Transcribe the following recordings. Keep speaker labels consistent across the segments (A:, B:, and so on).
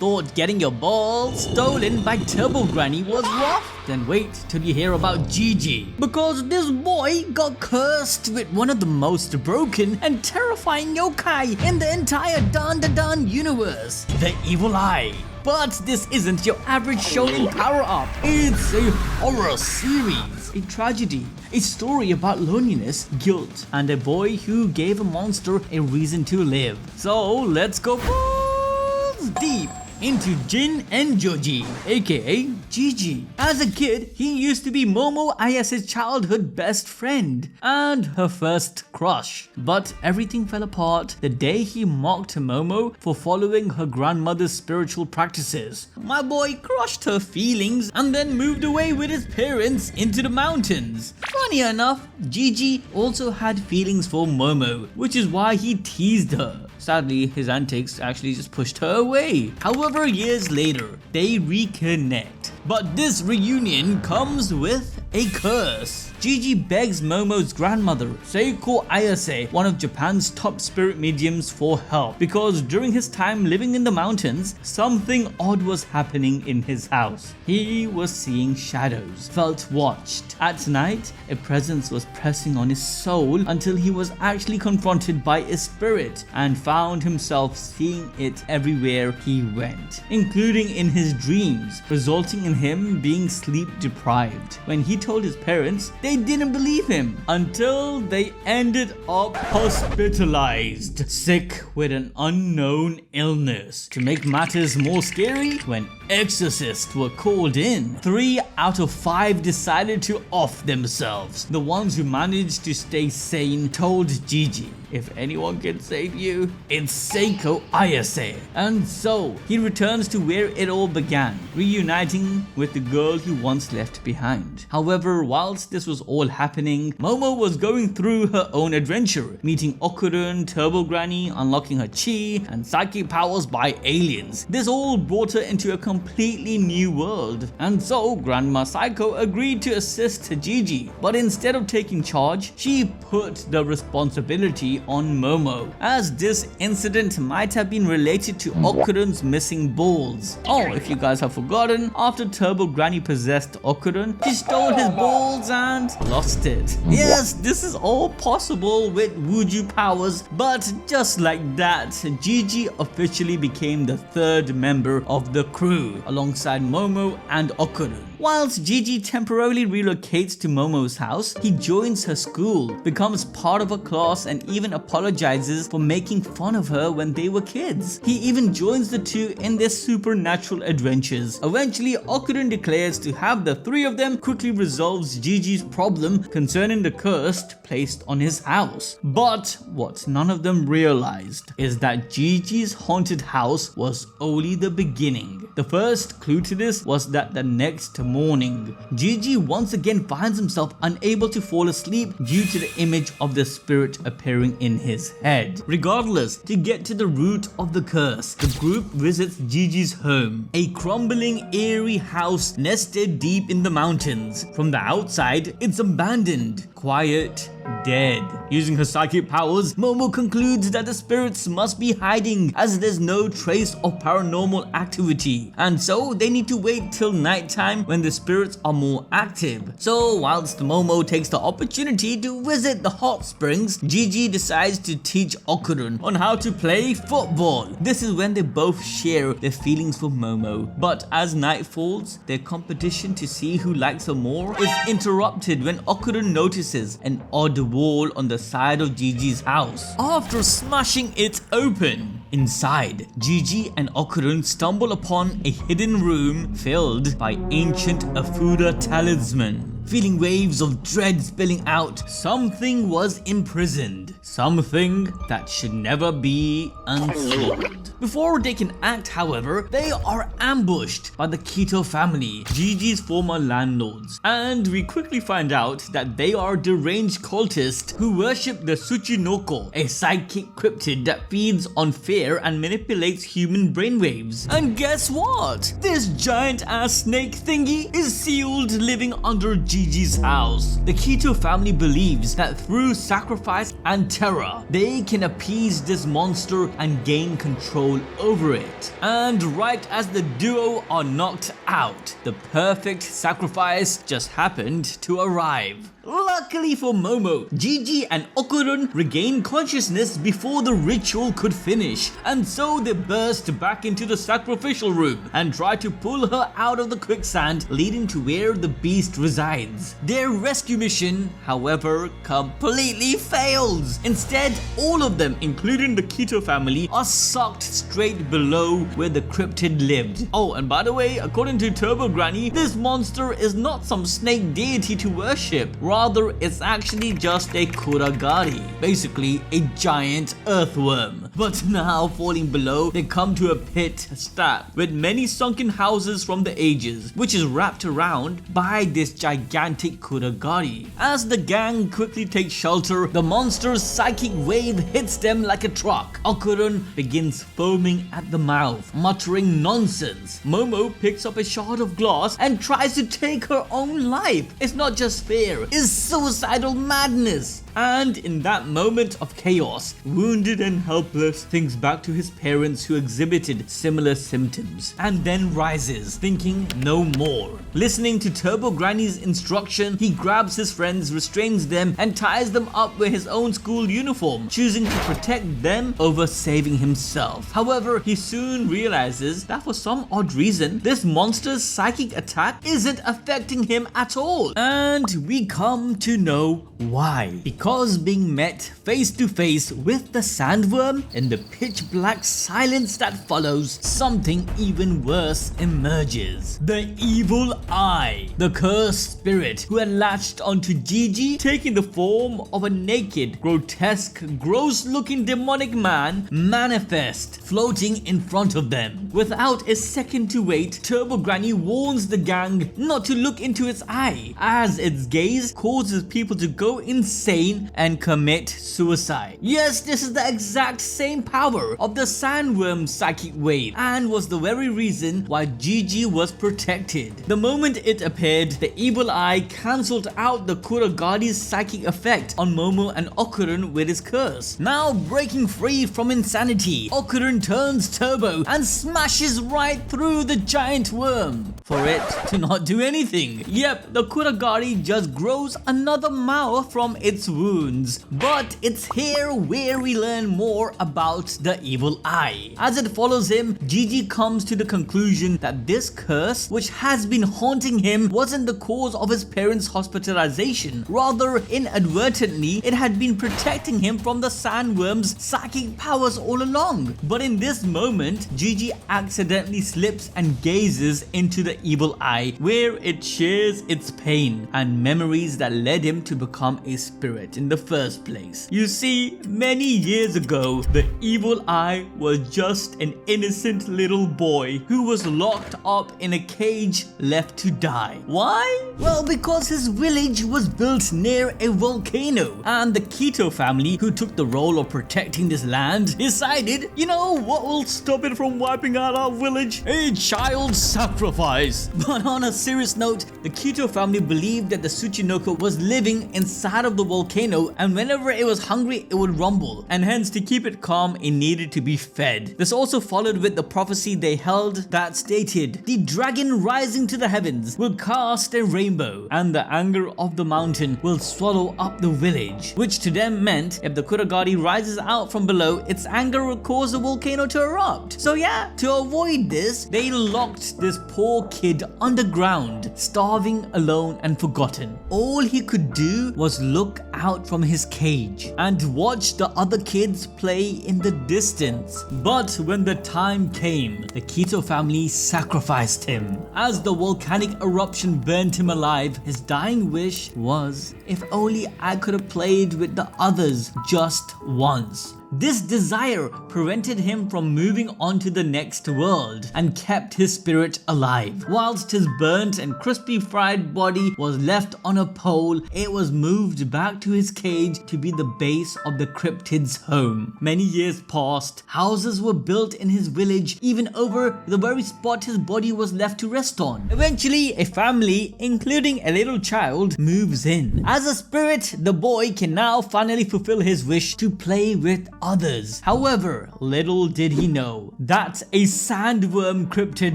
A: thought getting your balls stolen by Turbo Granny was rough? Then wait till you hear about Jiji. Because this boy got cursed with one of the most broken and terrifying yokai in the entire Dandadan universe, the Evil Eye. But this isn't your average shonen power-up. It's a horror series, a tragedy, a story about loneliness, guilt, and a boy who gave a monster a reason to live. So let's go balls deep into Jin Enjoji, aka Gigi. As a kid, he used to be Momo Ayase's childhood best friend and her first crush. But everything fell apart the day he mocked Momo for following her grandmother's spiritual practices. My boy crushed her feelings and then moved away with his parents into the mountains. Funny enough, Gigi also had feelings for Momo, which is why he teased her. Sadly, his antics actually just pushed her away. However, years later, they reconnect. But this reunion comes with a curse. Gigi begs Momo's grandmother, Seiko Ayase, one of Japan's top spirit mediums, for help because during his time living in the mountains, something odd was happening in his house. He was seeing shadows, felt watched. At night, a presence was pressing on his soul until he was actually confronted by a spirit and found himself seeing it everywhere he went, including in his dreams, resulting in him being sleep deprived. When he told his parents, they didn't believe him until they ended up hospitalized, sick with an unknown illness. To make matters more scary, when Exorcists were called in, 3 out of 5 decided to off themselves. The ones who managed to stay sane told Gigi, if anyone can save you, it's Seiko Ayase. And so, he returns to where it all began, reuniting with the girl he once left behind. However, whilst this was all happening, Momo was going through her own adventure, meeting Okurun, Turbo Granny, unlocking her chi, and psychic powers by aliens. This all brought her into a completely new world. And so, Grandma Psycho agreed to assist Gigi, but instead of taking charge, she put the responsibility on Momo, as this incident might have been related to Okurun's missing balls. Oh, if you guys have forgotten, after Turbo Granny possessed Okurun, she stole his balls and lost it. Yes, this is all possible with Wuju powers, but just like that, Gigi officially became the 3rd member of the crew, alongside Momo and Okurun. Whilst Gigi temporarily relocates to Momo's house, he joins her school, becomes part of her class, and even apologizes for making fun of her when they were kids. He even joins the two in their supernatural adventures. Eventually, Okarun declares to have the 3 of them quickly resolves Gigi's problem concerning the curse placed on his house. But what none of them realized is that Gigi's haunted house was only the beginning. The first clue to this was that the next morning, Gigi once again finds himself unable to fall asleep due to the image of the spirit appearing in his head. Regardless, to get to the root of the curse, the group visits Gigi's home, a crumbling, eerie house nested deep in the mountains. From the outside, it's abandoned, quiet, dead. Using her psychic powers, Momo concludes that the spirits must be hiding as there's no trace of paranormal activity, and so they need to wait till nighttime when the spirits are more active. So whilst Momo takes the opportunity to visit the hot springs, Gigi decides to teach Okurun on how to play football. This is when they both share their feelings for Momo, but as night falls, their competition to see who likes her more is interrupted when Okurun notices an odd wall on the side of Gigi's house. After smashing it open, inside, Gigi and Okurun stumble upon a hidden room filled by ancient Afuda talisman. Feeling waves of dread spilling out, something was imprisoned. Something that should never be unsealed. Before they can act, however, they are ambushed by the Kito family, Gigi's former landlords. And we quickly find out that they are deranged cultists who worship the Tsuchinoko, a psychic cryptid that feeds on fear and manipulates human brainwaves. And guess what? This giant ass snake thingy is sealed living under Gigi's Jiji's house. The Kito family believes that through sacrifice and terror, they can appease this monster and gain control over it. And right as the duo are knocked out, the perfect sacrifice just happened to arrive. Luckily for Momo, Gigi and Okurun regained consciousness before the ritual could finish, and so they burst back into the sacrificial room and try to pull her out of the quicksand leading to where the beast resides. Their rescue mission, however, completely fails. Instead, all of them, including the Kito family, are sucked straight below where the cryptid lived. Oh, and by the way, according to Turbo Granny, this monster is not some snake deity to worship. Rather, it's actually just a Kuragari, basically a giant earthworm. But now, falling below, they come to a pit stab with many sunken houses from the ages, which is wrapped around by this gigantic Kuragari. As the gang quickly takes shelter, the monster's psychic wave hits them like a truck. Okurun begins foaming at the mouth, muttering nonsense. Momo picks up a shard of glass and tries to take her own life. It's not just fear, it's suicidal madness. And in that moment of chaos, wounded and helpless, thinks back to his parents who exhibited similar symptoms, and then rises, thinking no more. Listening to Turbo Granny's instruction, he grabs his friends, restrains them, and ties them up with his own school uniform, choosing to protect them over saving himself. However, he soon realizes that for some odd reason, this monster's psychic attack isn't affecting him at all. And we come to know why. Because being met face to face with the Sandworm, in the pitch black silence that follows, something even worse emerges. The Evil Eye, the cursed spirit who had latched onto Jiji, taking the form of a naked, grotesque, gross-looking demonic man, manifest, floating in front of them. Without a second to wait, Turbo Granny warns the gang not to look into its eye, as its gaze causes people to go insane and commit suicide. Yes, this is the exact same power of the Sandworm's psychic wave, and was the very reason why Gigi was protected. The moment it appeared, the Evil Eye cancelled out the Kuragari's psychic effect on Momo and Okurun with his curse. Now breaking free from insanity, Okurun turns turbo and smashes right through the giant worm, for it to not do anything. Yep, the Kuragari just grows another mouth from its wounds. But it's here where we learn more about the Evil Eye. As it follows him, Gigi comes to the conclusion that this curse, which has been haunting him, wasn't the cause of his parents' hospitalization. Rather, inadvertently, it had been protecting him from the Sandworm's psychic powers all along. But in this moment, Gigi accidentally slips and gazes into the Evil Eye, where it shares its pain and memories that led him to become a spirit in the first place. You see, many years ago, the Evil Eye was just an innocent little boy who was locked up in a cage left to die. Why? Well, because his village was built near a volcano, and the Kito family, who took the role of protecting this land, decided, you know what will stop it from wiping out our village? A child sacrifice. But on a serious note, the Kito family believed that the Tsuchinoko was living inside of the volcano, and whenever it was hungry, it would rumble, and hence to keep it calm, it needed to be fed. This also followed with the prophecy they held that stated, the dragon rising to the heavens will cast a rainbow, and the anger of the mountain will swallow up the village, which to them meant if the Kuragari rises out from below, its anger will cause the volcano to erupt. So yeah, to avoid this, they locked this poor kid underground, starving, alone and forgotten. All he could do was look out from his cage and watch the other kids play in the distance. But when the time came, the Kito family sacrificed him. As the volcanic eruption burned him alive, his dying wish was, if only I could have played with the others just once. This desire prevented him from moving on to the next world and kept his spirit alive. Whilst his burnt and crispy fried body was left on a pole, it was moved back to his cage to be the base of the cryptid's home. Many years passed. Houses were built in his village, even over the very spot his body was left to rest on. Eventually, a family, including a little child, moves in. As a spirit, the boy can now finally fulfill his wish to play with others. However, little did he know that a sandworm cryptid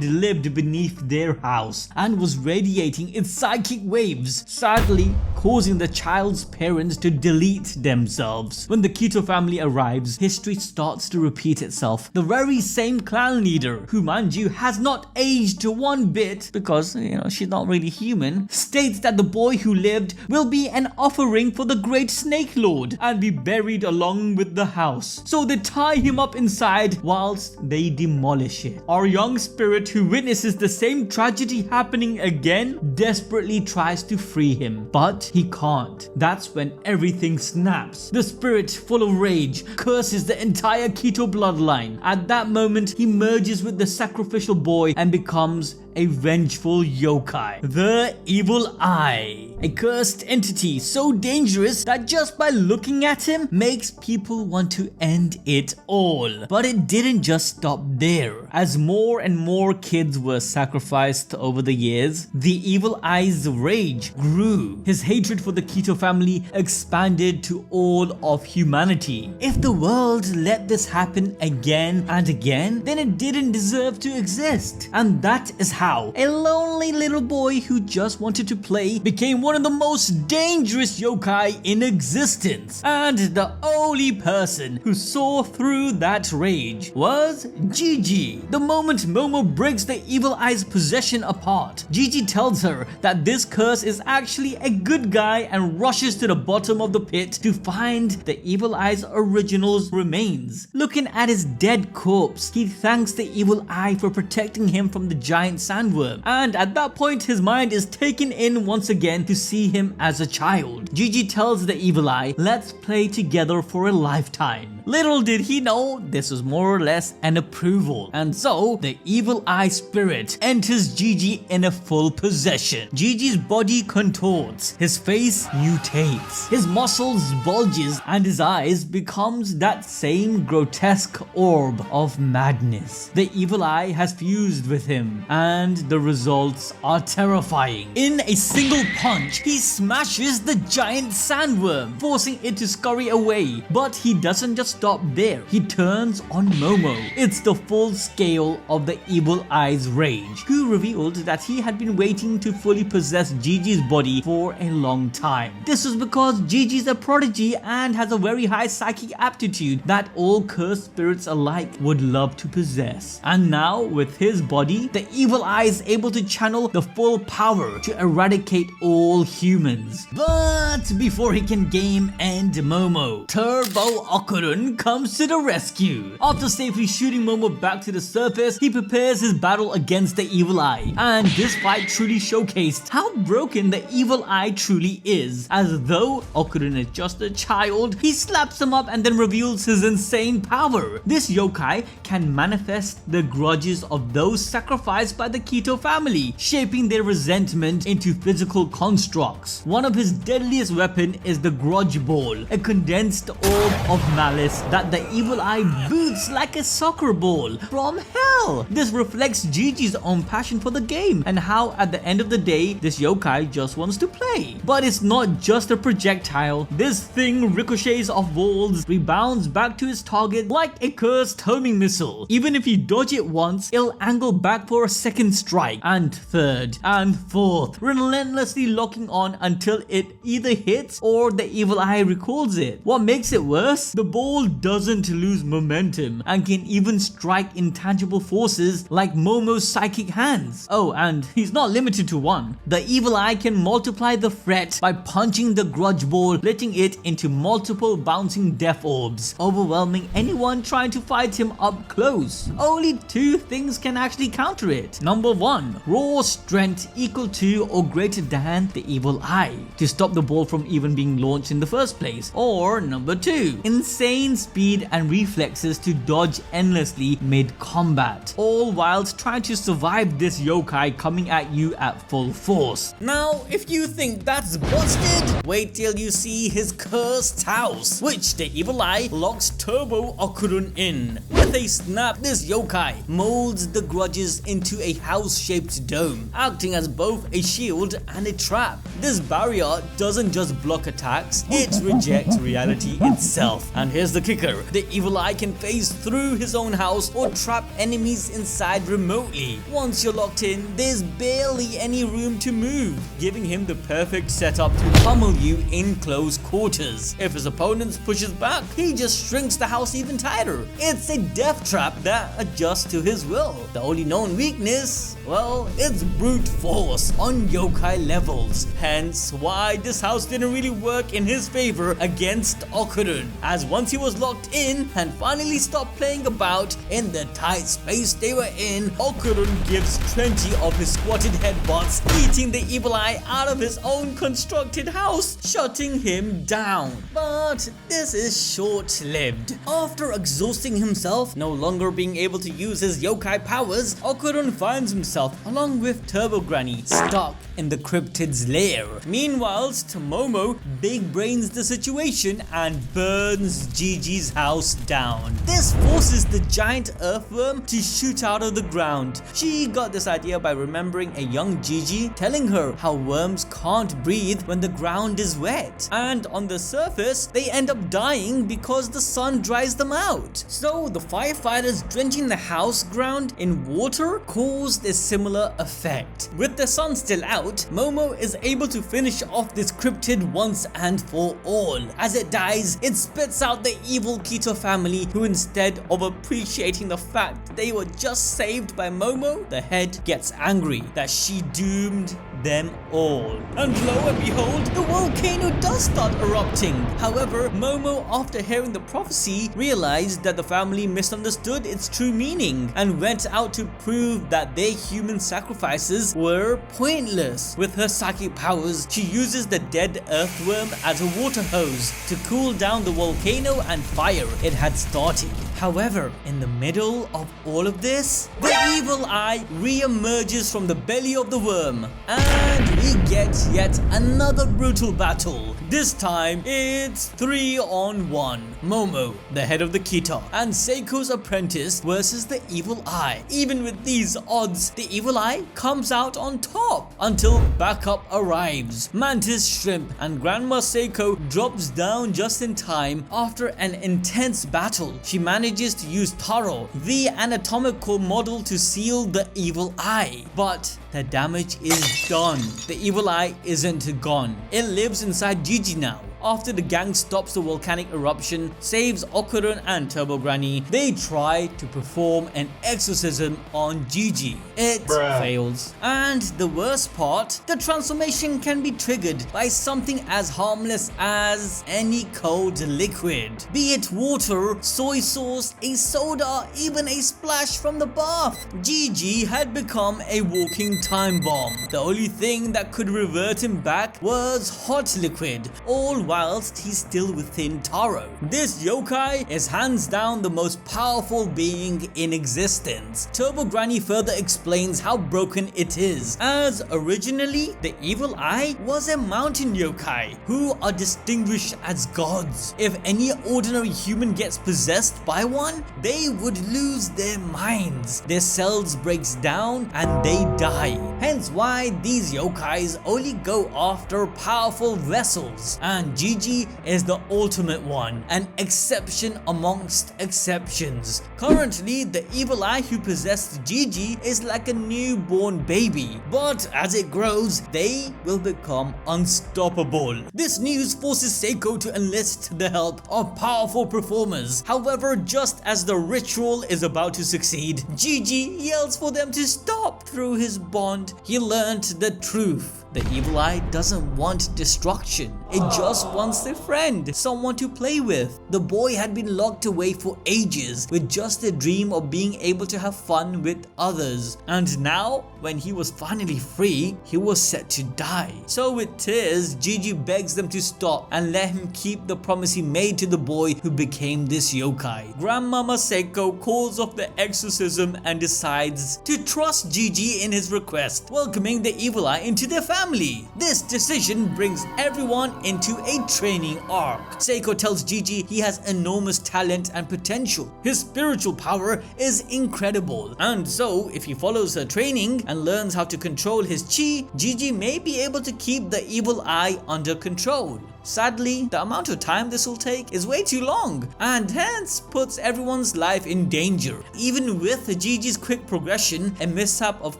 A: lived beneath their house and was radiating its psychic waves, sadly causing the child's parents to delete themselves. When the Kito family arrives, history starts to repeat itself. The very same clan leader, who mind you has not aged one bit because, she's not really human, states that the boy who lived will be an offering for the great snake lord and be buried along with the house. So they tie him up inside whilst they demolish it. Our young spirit, who witnesses the same tragedy happening again, desperately tries to free him, but he can't. That's when everything snaps. The spirit, full of rage, curses the entire Kito bloodline. At that moment, he merges with the sacrificial boy and becomes a vengeful yokai, the Evil Eye. A cursed entity so dangerous that just by looking at him makes people want to end it all. But it didn't just stop there. As more and more kids were sacrificed over the years, the Evil Eye's rage grew. His hatred for the Kito family expanded to all of humanity. If the world let this happen again and again, then it didn't deserve to exist. And that is how a lonely little boy who just wanted to play became one of the most dangerous yokai in existence. And the only person who saw through that rage was Jiji. The moment Momo breaks the Evil Eye's possession apart, Jiji tells her that this curse is actually a good guy and rushes to the bottom of the pit to find the Evil Eye's original's remains. Looking at his dead corpse, he thanks the Evil Eye for protecting him from the giant sandworm, and at that point his mind is taken in once again to see him as a child. Gigi tells the Evil Eye, "Let's play together for a lifetime." Little did he know this was more or less an approval, and so the Evil Eye spirit enters Gigi in a full possession. Gigi's body contorts, his face mutates, his muscles bulges, and his eyes becomes that same grotesque orb of madness. The Evil Eye has fused with him, and the results are terrifying. In a single punch, he smashes the giant sandworm, forcing it to scurry away. But he doesn't just stop there. He turns on Momo. It's the full scale of the Evil Eye's rage, who revealed that he had been waiting to fully possess Gigi's body for a long time. This was because Gigi's a prodigy and has a very high psychic aptitude that all cursed spirits alike would love to possess. And now, with his body, the Evil Eye is able to channel the full power to eradicate all humans. But before he can game end Momo, Turbo Okurun comes to the rescue. After safely shooting Momo back to the surface, he prepares his battle against the Evil Eye. And this fight truly showcased how broken the Evil Eye truly is. As though Okurun is just a child, he slaps him up and then reveals his insane power. This yokai can manifest the grudges of those sacrificed by the Kito family, shaping their resentment into physical constructs. One of his deadliest weapons is the Grudge Ball, a condensed orb of malice that the Evil Eye boots like a soccer ball from hell. This reflects Gigi's own passion for the game and how at the end of the day this yokai just wants to play. But it's not just a projectile. This thing ricochets off walls, rebounds back to its target like a cursed homing missile. Even if you dodge it once, it'll angle back for a second strike, and third, and fourth, relentlessly locking on until it either hits or the Evil Eye recalls it. What makes it worse? The ball doesn't lose momentum and can even strike intangible forces like Momo's psychic hands. Oh, and he's not limited to one. The Evil Eye can multiply the threat by punching the Grudge Ball, letting it into multiple bouncing death orbs, overwhelming anyone trying to fight him up close. Only two things can actually counter it. Number 1, raw strength equal to or greater than the Evil Eye to stop the ball from even being launched in the first place. Or number 2, insane insane speed and reflexes to dodge endlessly mid-combat, all whilst trying to survive this yokai coming at you at full force. Now, if you think that's busted, wait till you see his cursed house, which the evil eye locks Turbo Okarun in. With a snap, this yokai molds the grudges into a house-shaped dome, acting as both a shield and a trap. This barrier doesn't just block attacks, it rejects reality itself. And here's the kicker, the evil eye can phase through his own house or trap enemies inside remotely. Once you're locked in, there's barely any room to move, giving him the perfect setup to pummel you in close quarters. If his opponents pushes back, he just shrinks the house even tighter. It's a death trap that adjusts to his will. The only known weakness, well, it's brute force on yokai levels. Hence why this house didn't really work in his favor against Okurun, as once he was locked in and finally stopped playing about in the tight space they were in, Okurun gives 20 of his squatted headbutts, eating the evil eye out of his own constructed house, shutting him down. But this is short-lived. After exhausting himself, no longer being able to use his yokai powers, Okurun finds himself along with Turbo Granny stuck in the cryptid's lair. Meanwhile, Momo big brains the situation and burns Gigi's house down. This forces the giant earthworm to shoot out of the ground. She got this idea by remembering a young Jiji telling her how worms can't breathe when the ground is wet, and on the surface they end up dying because the sun dries them out. So the firefighters drenching the house ground in water caused a similar effect. With the sun still out, Momo is able to finish off this cryptid once and for all. As it dies, it spits out the evil Kito family, who instead of appreciating the fact they were just saved by Momo, the head gets angry that she doomed them all. And lo and behold, the volcano does start erupting. However, Momo, after hearing the prophecy, realized that the family misunderstood its true meaning and went out to prove that their human sacrifices were pointless. With her psychic powers, she uses the dead earthworm as a water hose to cool down the volcano and fire it had started. However, in the middle of all of this, the evil eye re-emerges from the belly of the worm, and we get yet another brutal battle. This time, it's 3-on-1. Momo, the head of the Kito, and Seiko's apprentice versus the evil eye. Even with these odds, the evil eye comes out on top until backup arrives. Mantis Shrimp and Grandma Seiko drops down just in time after an intense battle. She manages to use Taro, the anatomical model, to seal the evil eye, but the damage is done. The evil eye isn't gone. It lives inside Jiji now. After the gang stops the volcanic eruption, saves Okarun and Turbo Granny, they try to perform an exorcism on Gigi. It fails. And the worst part, the transformation can be triggered by something as harmless as any cold liquid. Be it water, soy sauce, a soda, even a splash from the bath. Gigi had become a walking time bomb. The only thing that could revert him back was hot liquid, all whilst he's still within Taro. This yokai is hands down the most powerful being in existence. Turbo Granny further explains how broken it is, as originally the evil eye was a mountain yokai who are distinguished as gods. If any ordinary human gets possessed by one, they would lose their minds. Their cells breaks down and they die. Hence why these yokais only go after powerful vessels, and Gigi is the ultimate one, an exception amongst exceptions. Currently, the evil eye who possessed Gigi is like a newborn baby, but as it grows, they will become unstoppable. This news forces Seiko to enlist the help of powerful performers. However, just as the ritual is about to succeed, Gigi yells for them to stop. Through his bond, he learned the truth. the evil eye doesn't want destruction. It just wants a friend, someone to play with. The boy had been locked away for ages with just a dream of being able to have fun with others. And now, when he was finally free, he was set to die. So with tears, Gigi begs them to stop and let him keep the promise he made to the boy who became this yokai. Grandmama Seiko calls off the exorcism and decides to trust Gigi in his request, welcoming the evil eye into their family. This decision brings everyone into a training arc. Seiko tells Gigi he has enormous talent and potential. His spiritual power is incredible, and so if he follows her training and learns how to control his chi, Gigi may be able to keep the evil eye under control. Sadly, the amount of time this will take is way too long and hence puts everyone's life in danger. Even with Gigi's quick progression, a mishap of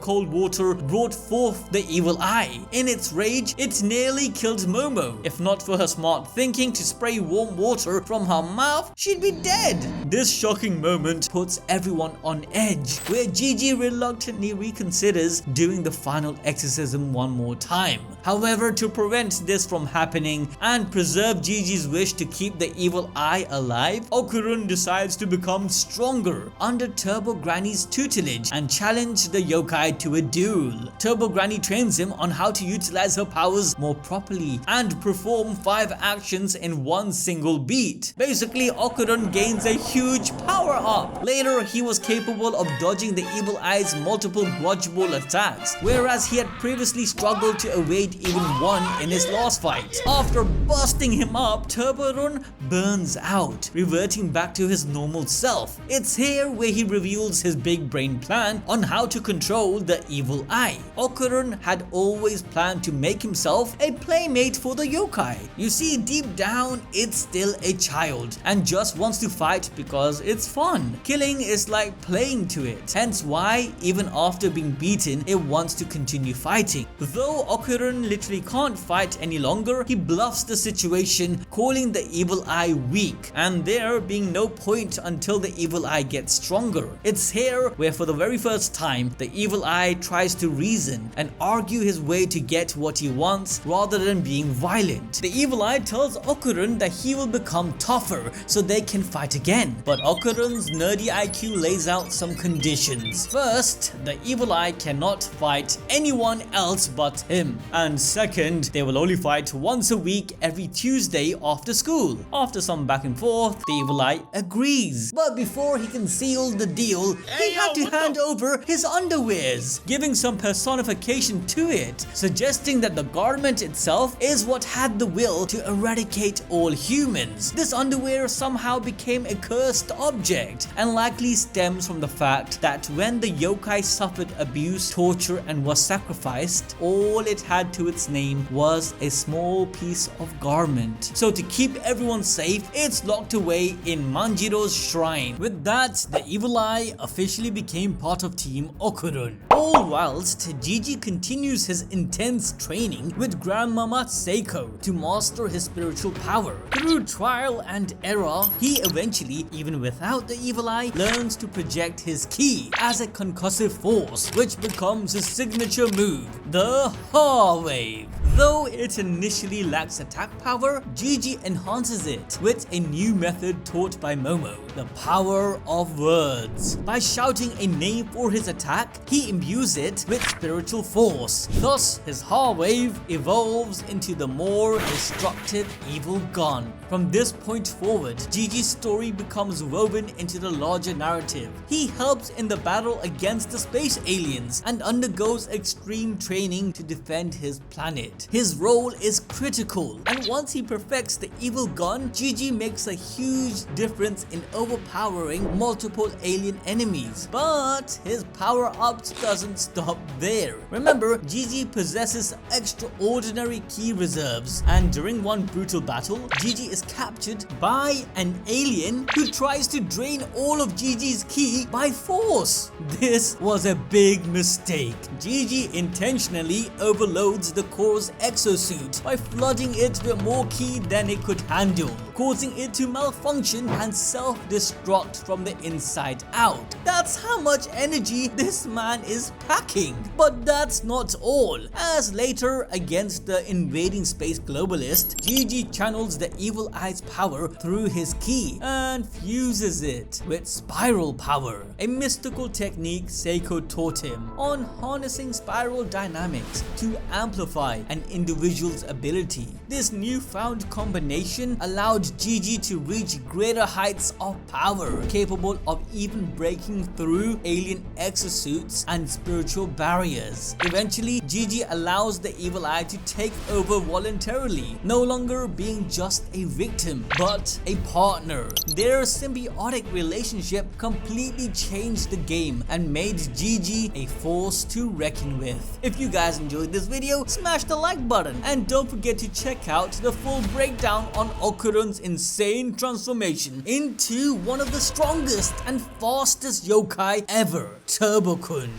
A: cold water brought forth the evil eye. In its rage, it nearly killed Momo. If not for her smart thinking to spray warm water from her mouth, she'd be dead. This shocking moment puts everyone on edge, where Gigi reluctantly reconsiders doing the final exorcism one more time. However, to prevent this from happening and preserve Gigi's wish to keep the evil eye alive, Okurun decides to become stronger under Turbo Granny's tutelage and challenge the yokai to a duel. Turbo Granny trains him on how to utilize her powers more properly and perform 5 actions in one single beat. Basically, Okurun gains a huge power up. Later, he was capable of dodging the evil eye's multiple Grudge ball attacks, whereas he had previously struggled to evade even one in his last fight. After busting him up, Turbo burns out, reverting back to his normal self. It's here where he reveals his big brain plan on how to control the evil eye. Okarun had always planned to make himself a playmate for the yokai. You see, deep down, it's still a child and just wants to fight because it's fun. Killing is like playing to it, hence why even after being beaten, it wants to continue fighting. Though Okarun literally can't fight any longer, he bluffs the situation, calling the evil eye weak, and there being no point until the evil eye gets stronger. It's here where for the very first time, the evil eye tries to reason and argue his way to get what he wants rather than being violent. The evil eye tells Okurun that he will become tougher so they can fight again, but Okurun's nerdy IQ lays out some conditions. First, the evil eye cannot fight anyone else but him, and second, they will only fight once a week every Tuesday after school. After some back and forth, the evil eye agrees, but before he can seal the deal, he had to hand over his underwears, giving some personification to it, suggesting that the garment itself is what had the will to eradicate all humans. This underwear somehow became a cursed object and likely stems from the fact that when the yokai suffered abuse, torture and was sacrificed, all it had to its name was a small piece of garment. So to keep everyone safe, it's locked away in Manjiro's shrine. With that, the evil eye officially became part of Team Okurun. All whilst Jiji continues his intense training with Grandmama Seiko to master his spiritual power. Through trial and error, he eventually, even without the evil eye, learns to project his ki as a concussive force, which becomes his signature move, the Ha Wave. Though it initially lacks attack power, Gigi enhances it with a new method taught by Momo, the power of words. By shouting a name for his attack, he imbues it with spiritual force. Thus, his Ha Wave evolves into the more destructive Evil Gun. From this point forward, Gigi's story becomes woven into the larger narrative. He helps in the battle against the space aliens and undergoes extreme training to defend his planet. His role is critical, and once he perfects the evil gun, Gigi makes a huge difference in overpowering multiple alien enemies. But his power-ups doesn't stop there. Remember, Gigi possesses extraordinary ki reserves, and during one brutal battle, Gigi is captured by an alien who tries to drain all of Gigi's ki by force. This was a big mistake. Gigi intentionally overloads the core's exosuit by flooding it with more ki than it could handle, causing it to malfunction and self-destruct. destruct from the inside out. That's how much energy this man is packing. But that's not all, as later against the invading space globalist, Jiji channels the evil eye's power through his ki and fuses it with spiral power, a mystical technique Seiko taught him on harnessing spiral dynamics to amplify an individual's ability. This newfound combination allowed Jiji to reach greater heights of power, capable of even breaking through alien exosuits and spiritual barriers. Eventually, Jiji allows the evil eye to take over voluntarily, no longer being just a victim, but a partner. Their symbiotic relationship completely changed the game and made Jiji a force to reckon with. If you guys enjoyed this video, smash the like button and don't forget to check out the full breakdown on Okurun's insane transformation into one of the strongest and fastest yokai ever, Turbo-kun.